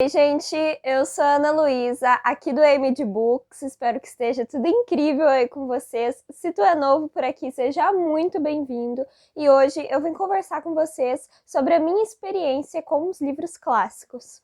Oi, gente, eu sou a Ana Luísa, aqui do MD Books, espero que esteja tudo incrível aí com vocês. Se tu é novo por aqui, seja muito bem-vindo e hoje eu vim conversar com vocês sobre a minha experiência com os livros clássicos.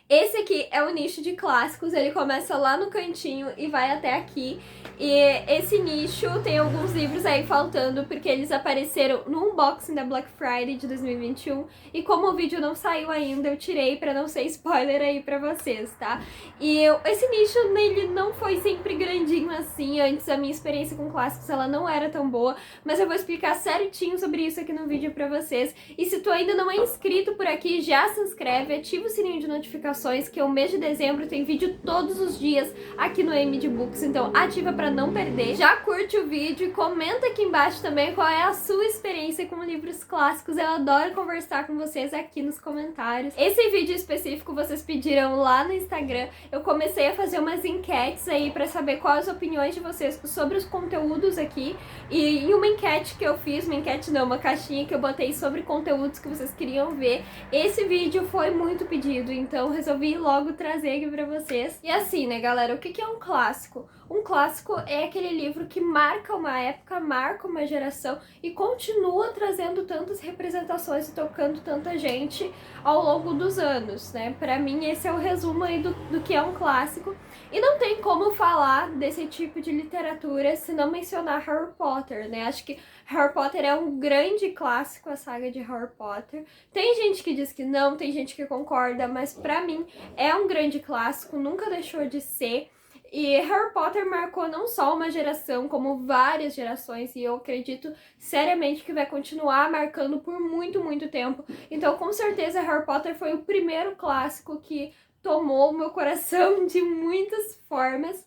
Esse aqui é o nicho de clássicos, ele começa lá no cantinho e vai até aqui. E esse nicho tem alguns livros aí faltando, porque eles apareceram no unboxing da Black Friday de 2021. E como o vídeo não saiu ainda, eu tirei pra não ser spoiler aí pra vocês, tá? E esse nicho nele não foi sempre grandinho assim. Antes a minha experiência com clássicos ela não era tão boa, mas eu vou explicar certinho sobre isso aqui no vídeo pra vocês. E se tu ainda não é inscrito por aqui, já se inscreve, ativa o sininho de notificações, que o mês de dezembro tem vídeo todos os dias aqui no MD Books, então ativa pra não perder. Já curte o vídeo e comenta aqui embaixo também qual é a sua experiência com livros clássicos. Eu adoro conversar com vocês aqui nos comentários. Esse vídeo específico vocês pediram lá no Instagram. Eu comecei a fazer umas enquetes aí pra saber quais as opiniões de vocês sobre os conteúdos aqui. E em uma enquete que eu fiz, uma enquete não, uma caixinha que eu botei sobre conteúdos que vocês queriam ver, esse vídeo foi muito pedido, então resolvi logo trazer aqui pra vocês. E assim, né, galera, o que é um clássico? Um clássico é aquele livro que marca uma época, marca uma geração e continua trazendo tantas representações e tocando tanta gente ao longo dos anos, né? Pra mim, esse é o resumo aí do que é um clássico. E não tem como falar desse tipo de literatura se não mencionar Harry Potter, né? Acho que Harry Potter é um grande clássico, a saga de Harry Potter. Tem gente que diz que não, tem gente que concorda, mas pra mim é um grande clássico, nunca deixou de ser. E Harry Potter marcou não só uma geração, como várias gerações, e eu acredito seriamente que vai continuar marcando por muito, muito tempo. Então, com certeza, Harry Potter foi o primeiro clássico que tomou o meu coração de muitas formas.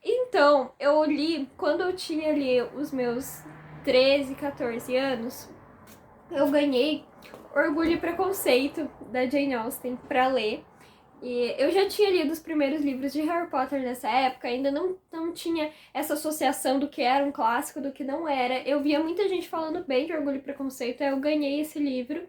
Então, eu li, quando eu tinha ali os meus 13, 14 anos, eu ganhei Orgulho e Preconceito, da Jane Austen, pra ler. E eu já tinha lido os primeiros livros de Harry Potter nessa época, ainda não tinha essa associação do que era um clássico, do que não era. Eu via muita gente falando bem de Orgulho e Preconceito, aí eu ganhei esse livro.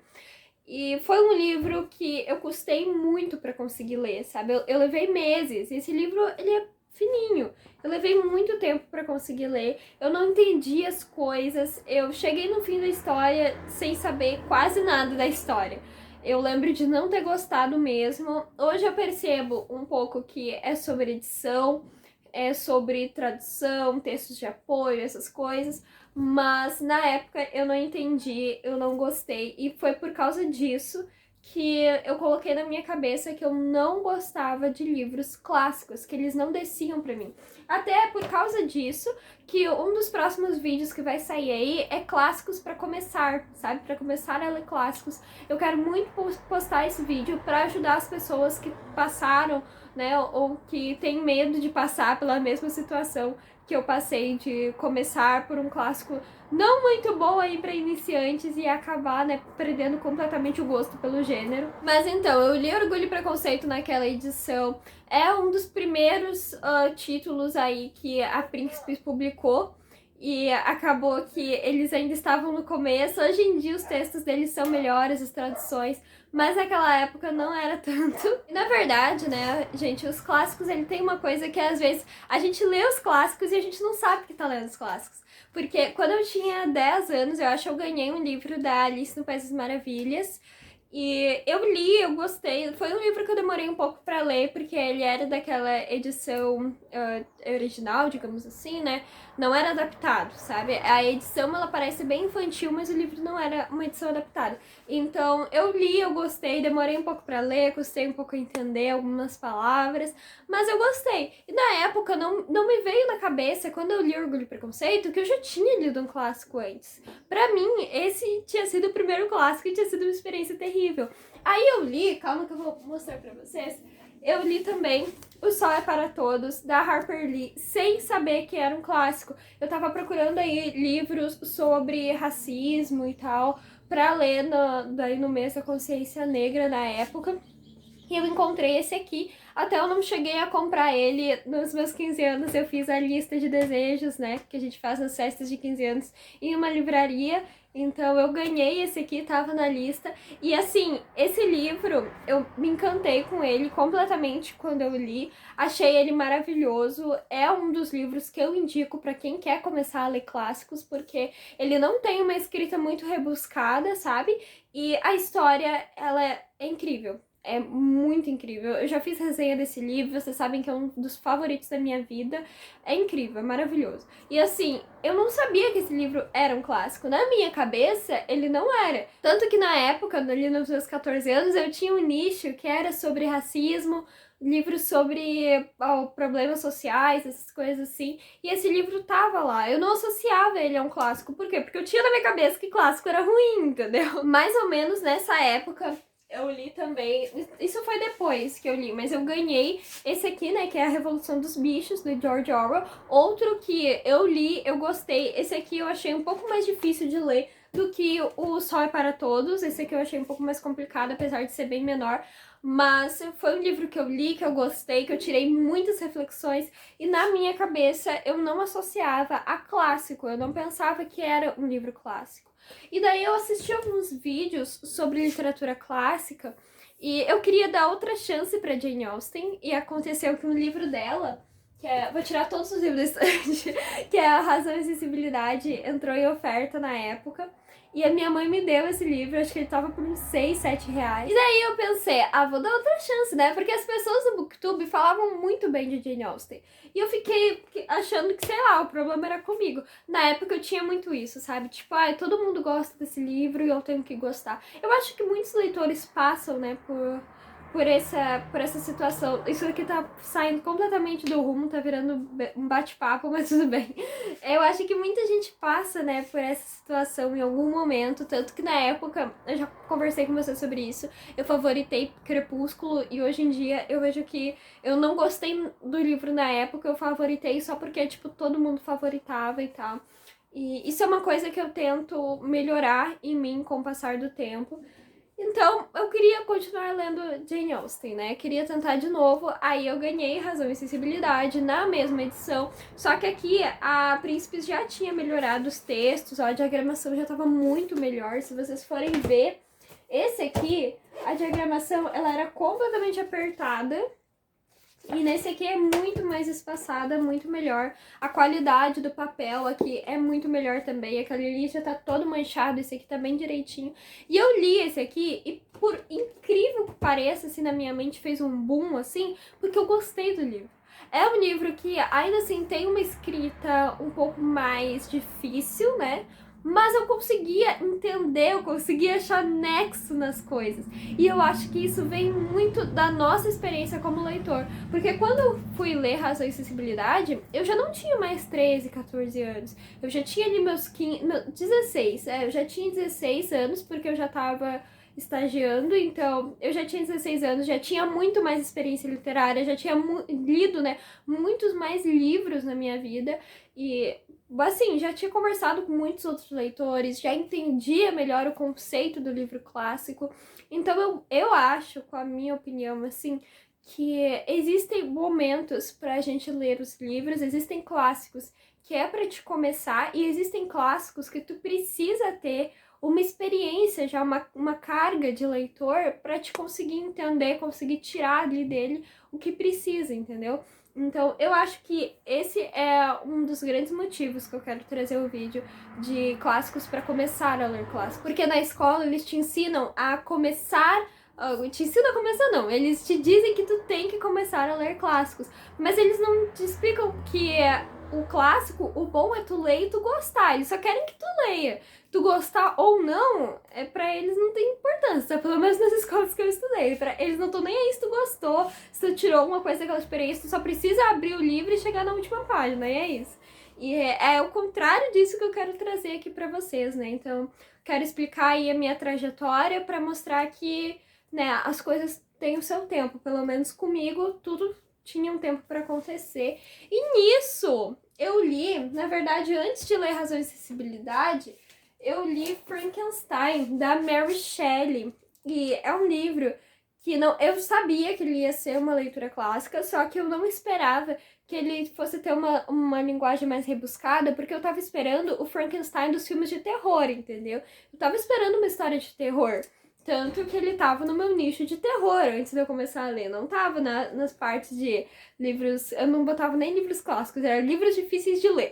E foi um livro que eu custei muito pra conseguir ler, sabe? Eu levei meses. Esse livro, ele é fininho. Eu levei muito tempo pra conseguir ler. Eu não entendi as coisas. Eu cheguei no fim da história sem saber quase nada da história. Eu lembro de não ter gostado mesmo. Hoje eu percebo um pouco que é sobre edição, é sobre tradução, textos de apoio, essas coisas. Mas na época eu não entendi, eu não gostei. E foi por causa disso que eu coloquei na minha cabeça que eu não gostava de livros clássicos, que eles não desciam pra mim. Até por causa disso que um dos próximos vídeos que vai sair aí é clássicos pra começar, sabe? Pra começar a ler clássicos. Eu quero muito postar esse vídeo pra ajudar as pessoas que passaram, né, ou que têm medo de passar pela mesma situação que eu passei, de começar por um clássico não muito bom aí pra iniciantes e acabar, né, perdendo completamente o gosto pelo gênero. Mas então, eu li Orgulho e Preconceito naquela edição. É um dos primeiros títulos aí que a Príncipe publicou. E acabou que eles ainda estavam no começo. Hoje em dia os textos deles são melhores, as traduções, mas naquela época não era tanto. E na verdade, né, gente, os clássicos, ele tem uma coisa que às vezes a gente lê os clássicos e a gente não sabe que tá lendo os clássicos. Porque quando eu tinha 10 anos, eu acho que eu ganhei um livro da Alice no País das Maravilhas. E eu li, eu gostei. Foi um livro que eu demorei um pouco pra ler, porque ele era daquela edição original, digamos assim, né? Não era adaptado, sabe? A edição, ela parece bem infantil, mas o livro não era uma edição adaptada. Então, eu li, eu gostei, demorei um pouco pra ler, custei um pouco a entender algumas palavras, mas eu gostei. E na época, não me veio na cabeça, quando eu li Orgulho e Preconceito, que eu já tinha lido um clássico antes. Pra mim, esse tinha sido o primeiro clássico e tinha sido uma experiência terrível. Aí eu li, calma que eu vou mostrar pra vocês, eu li também O Sol é para Todos, da Harper Lee, sem saber que era um clássico. Eu tava procurando aí livros sobre racismo e tal, pra ler daí no mês da consciência negra na época. E eu encontrei esse aqui, até eu não cheguei a comprar ele nos meus 15 anos, eu fiz a lista de desejos, né, que a gente faz nas festas de 15 anos em uma livraria, então eu ganhei esse aqui, tava na lista, e assim, esse livro, eu me encantei com ele completamente quando eu li, achei ele maravilhoso, é um dos livros que eu indico pra quem quer começar a ler clássicos, porque ele não tem uma escrita muito rebuscada, sabe, e a história, ela é incrível. É muito incrível. Eu já fiz resenha desse livro, vocês sabem que é um dos favoritos da minha vida. É incrível, é maravilhoso. E assim, eu não sabia que esse livro era um clássico. Na minha cabeça, ele não era. Tanto que na época, ali nos meus 14 anos, eu tinha um nicho que era sobre racismo, livros sobre problemas sociais, essas coisas assim. E esse livro tava lá. Eu não associava ele a um clássico. Por quê? Porque eu tinha na minha cabeça que clássico era ruim, entendeu? Mais ou menos nessa época eu li também, isso foi depois que eu li, mas eu ganhei esse aqui, né, que é A Revolução dos Bichos, do George Orwell. Outro que eu li, eu gostei, esse aqui eu achei um pouco mais difícil de ler do que O Sol é para Todos. Esse aqui eu achei um pouco mais complicado, apesar de ser bem menor, mas foi um livro que eu li, que eu gostei, que eu tirei muitas reflexões, e na minha cabeça eu não associava a clássico, eu não pensava que era um livro clássico. E daí eu assisti alguns vídeos sobre literatura clássica e eu queria dar outra chance pra Jane Austen, e aconteceu que um livro dela, que é, vou tirar todos os livros da estante, que é A Razão e a Sensibilidade, entrou em oferta na época. E a minha mãe me deu esse livro, acho que ele tava por uns 6, 7 reais. E daí eu pensei, vou dar outra chance, né? Porque as pessoas do Booktube falavam muito bem de Jane Austen. E eu fiquei achando que, sei lá, o problema era comigo. Na época eu tinha muito isso, sabe? Tipo, todo mundo gosta desse livro e eu tenho que gostar. Eu acho que muitos leitores passam, né, por essa situação. Isso aqui tá saindo completamente do rumo, tá virando um bate-papo, mas tudo bem. Eu acho que muita gente passa, né, por essa situação em algum momento, tanto que na época, eu já conversei com você sobre isso, eu favoritei Crepúsculo, e hoje em dia eu vejo que eu não gostei do livro na época, eu favoritei só porque, tipo, todo mundo favoritava e tal. E isso é uma coisa que eu tento melhorar em mim com o passar do tempo. Então, eu queria continuar lendo Jane Austen, né? Queria tentar de novo, aí eu ganhei Razão e Sensibilidade na mesma edição, só que aqui a Príncipes já tinha melhorado os textos, a diagramação já estava muito melhor. Se vocês forem ver, esse aqui, a diagramação, ela era completamente apertada, e nesse aqui é muito mais espaçada, muito melhor. A qualidade do papel aqui é muito melhor também. Aquele ali já tá todo manchado, esse aqui tá bem direitinho. E eu li esse aqui e, por incrível que pareça, assim, na minha mente fez um boom, assim, porque eu gostei do livro. É um livro que ainda assim tem uma escrita um pouco mais difícil, né? Mas eu conseguia entender, eu conseguia achar nexo nas coisas. E eu acho que isso vem muito da nossa experiência como leitor. Porque quando eu fui ler Razão e Sensibilidade, eu já não tinha mais 13, 14 anos. Eu já tinha ali meus 15, 16. Eu já tinha 16 anos, porque eu já tava estagiando, então eu já tinha 16 anos, já tinha muito mais experiência literária, já tinha lido, né, muitos mais livros na minha vida, e assim, já tinha conversado com muitos outros leitores, já entendia melhor o conceito do livro clássico. Então eu acho, com a minha opinião, assim, que existem momentos pra gente ler os livros, existem clássicos que é pra te começar, e existem clássicos que tu precisa ter uma experiência, já uma carga de leitor para te conseguir entender, conseguir tirar ali dele o que precisa, entendeu? Então, eu acho que esse é um dos grandes motivos que eu quero trazer o vídeo de clássicos para começar a ler clássicos. Porque na escola eles te ensinam a começar. Te ensinam a começar, não. Eles te dizem que tu tem que começar a ler clássicos. Mas eles não te explicam que o clássico, o bom é tu ler e tu gostar. Eles só querem que tu leia. Tu gostar ou não, pra eles não tem importância, pelo menos nas escolas que eu estudei. Eles não estão nem aí se tu gostou, se tu tirou alguma coisa daquela experiência, tu só precisa abrir o livro e chegar na última página, e é isso. E é o contrário disso que eu quero trazer aqui pra vocês, né? Então, quero explicar aí a minha trajetória pra mostrar que, né, as coisas têm o seu tempo. Pelo menos comigo, tudo tinha um tempo pra acontecer. E nisso, eu li, na verdade, antes de ler Razão e Sensibilidade, eu li Frankenstein, da Mary Shelley, e é um livro que não, eu sabia que ele ia ser uma leitura clássica, só que eu não esperava que ele fosse ter uma linguagem mais rebuscada, porque eu tava esperando o Frankenstein dos filmes de terror, entendeu? Eu tava esperando uma história de terror. Tanto que ele tava no meu nicho de terror antes de eu começar a ler. Não tava nas partes de livros. Eu não botava nem livros clássicos, eram livros difíceis de ler.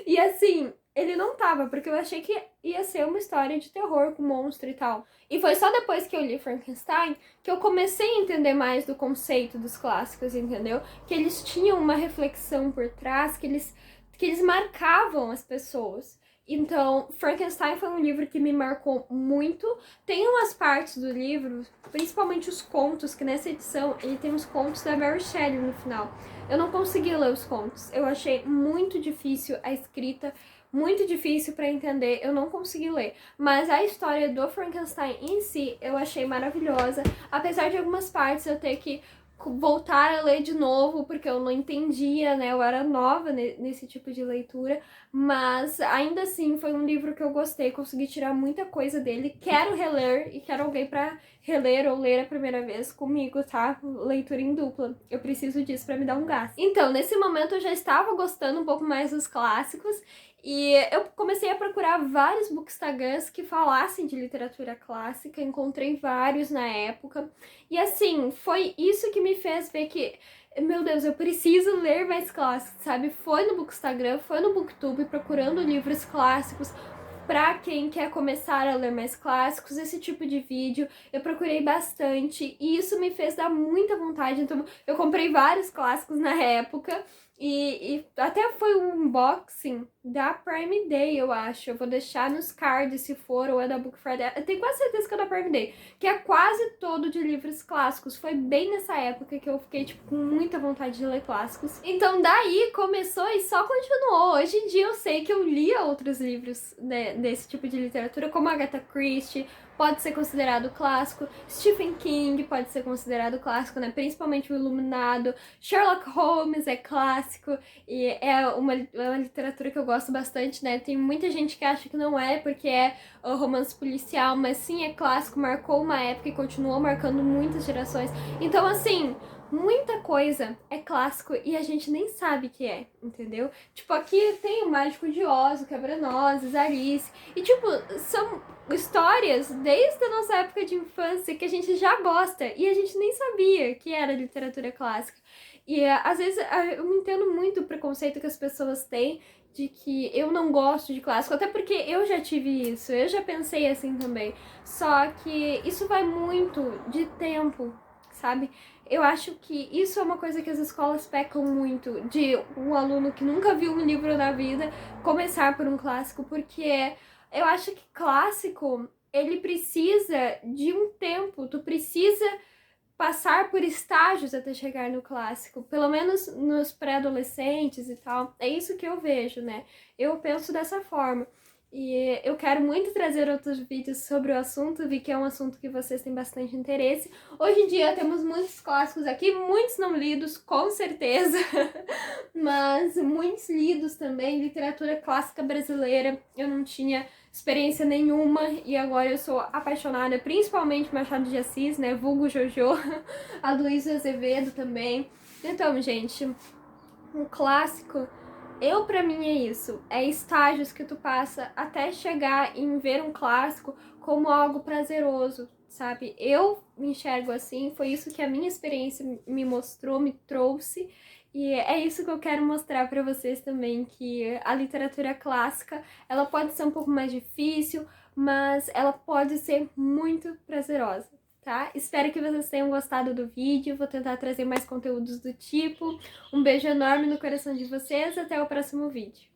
E assim, ele não tava, porque eu achei que ia ser uma história de terror com monstro e tal. E foi só depois que eu li Frankenstein que eu comecei a entender mais do conceito dos clássicos, entendeu? Que eles tinham uma reflexão por trás, que eles marcavam as pessoas. Então, Frankenstein foi um livro que me marcou muito. Tem umas partes do livro, principalmente os contos, que nessa edição ele tem os contos da Mary Shelley no final. Eu não consegui ler os contos. Eu achei muito difícil a escrita, muito difícil para entender. Eu não consegui ler. Mas a história do Frankenstein em si eu achei maravilhosa. Apesar de algumas partes eu ter que voltar a ler de novo, porque eu não entendia, né? Eu era nova nesse tipo de leitura, mas ainda assim foi um livro que eu gostei, consegui tirar muita coisa dele. Quero reler e quero alguém para reler ou ler a primeira vez comigo, tá? Leitura em dupla. Eu preciso disso para me dar um gás. Então, nesse momento eu já estava gostando um pouco mais dos clássicos e eu comecei a procurar vários bookstagram's que falassem de literatura clássica, encontrei vários na época. E assim, foi isso que me fez ver que, meu Deus, eu preciso ler mais clássicos, sabe? Foi no Bookstagram, foi no Booktube, procurando livros clássicos pra quem quer começar a ler mais clássicos, esse tipo de vídeo. Eu procurei bastante e isso me fez dar muita vontade. Então, eu comprei vários clássicos na época. E até foi um unboxing da Prime Day, eu acho. Eu vou deixar nos cards se for, ou é da Book Friday. Eu tenho quase certeza que é da Prime Day, que é quase todo de livros clássicos. Foi bem nessa época que eu fiquei, tipo, com muita vontade de ler clássicos. Então daí começou e só continuou. Hoje em dia eu sei que eu lia outros livros, né, desse tipo de literatura, como Agatha Christie, pode ser considerado clássico. Stephen King pode ser considerado clássico, né? Principalmente o Iluminado. Sherlock Holmes é clássico e é uma literatura que eu gosto bastante, né? Tem muita gente que acha que não é, porque é romance policial, mas sim, é clássico, marcou uma época e continuou marcando muitas gerações. Então, assim, muita coisa é clássico e a gente nem sabe que é, entendeu? Tipo, aqui tem o Mágico de Oz, o Quebra-Nozes, Alice, e tipo, são histórias desde a nossa época de infância que a gente já gosta e a gente nem sabia que era literatura clássica. E às vezes eu me entendo muito o preconceito que as pessoas têm de que eu não gosto de clássico, até porque eu já tive isso, eu já pensei assim também. Só que isso vai muito de tempo, sabe? Eu acho que isso é uma coisa que as escolas pecam muito, de um aluno que nunca viu um livro na vida começar por um clássico, porque eu acho que clássico, ele precisa de um tempo, tu precisa passar por estágios até chegar no clássico, pelo menos nos pré-adolescentes e tal. É isso que eu vejo, né? Eu penso dessa forma. E eu quero muito trazer outros vídeos sobre o assunto, vi que é um assunto que vocês têm bastante interesse. Hoje em dia temos muitos clássicos aqui, muitos não lidos, com certeza, mas muitos lidos também. Literatura clássica brasileira, eu não tinha experiência nenhuma e agora eu sou apaixonada, principalmente Machado de Assis, né, vulgo Jojo, a Luísa Azevedo também. Então, gente, um clássico, pra mim é isso, é estágios que tu passa até chegar em ver um clássico como algo prazeroso, sabe? Eu me enxergo assim, foi isso que a minha experiência me mostrou, me trouxe, e é isso que eu quero mostrar pra vocês também, que a literatura clássica, ela pode ser um pouco mais difícil, mas ela pode ser muito prazerosa. Tá? Espero que vocês tenham gostado do vídeo, vou tentar trazer mais conteúdos do tipo. Um beijo enorme no coração de vocês, até o próximo vídeo.